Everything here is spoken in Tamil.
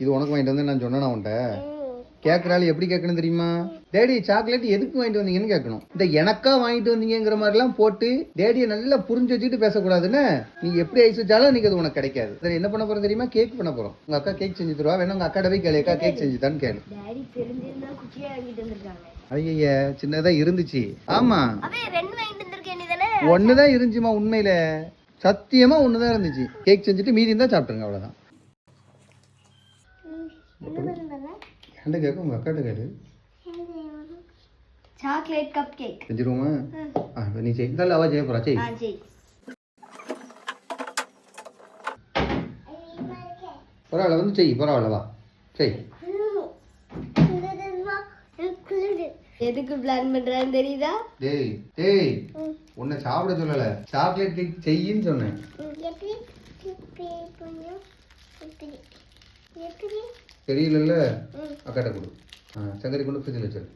இது உனக்கு வாங்கிட்டு வந்து நான் சொன்னேன் உன்கிட்ட. கேட்கறாள் எப்படி கேட்கணும் தெரியுமா? டேடி சாக்லேட் எதுக்கு வாங்கிட்டு வந்தீங்கன்னு கேட்கணும். இந்த எனக்கா வாங்கிட்டு வந்தீங்கிற மாதிரிலாம் போட்டு டேடியை நல்லா புரிஞ்சு வச்சுட்டு பேசக்கூடாதுன்னு. நீ எப்படி ஐஸ் வச்சாலும் இன்னைக்கு அது உனக்கு கிடைக்காது. சரி என்ன பண்ண போறோம் தெரியுமா? கேக் பண்ண போறோம். உங்க அக்கா கேக் செஞ்சு தருவா. வேணா உங்க அக்கா போய் கேளு, அக்கா கேக் செஞ்சுதான்னு கேளு. ஐயா சின்னதா இருந்துச்சு. ஆமா ஒண்ணுதான் இருந்துச்சுமா. உண்மையில சத்தியமா ஒண்ணுதான் இருந்துச்சு. கேக் செஞ்சுட்டு மீதி இருந்தா சாப்பிட்டுருங்க, அவ்வளவுதான். என்கிட்ட கேட்க உங்க அக்காட்ட கேளு. சாக்லேட் கப் கேக் செஞ்சிருவோமா? நீ செய். நல்ல அவ செய்ய போறா. செய். பரவாயில்ல வந்து செய். பரவாயில்ல வா செய். எதுக்கு பிளான் பண்றான்னு தெரியுதா? டேய் உன்னை சாப்பிட சொல்லல, சாக்லேட் கேக் செய்யின்னு சொன்னேன். தெரியல. அக்காட்ட கொடு. சங்கரி கொண்டு ஃப்ரிட்ஜில் வச்சிரு.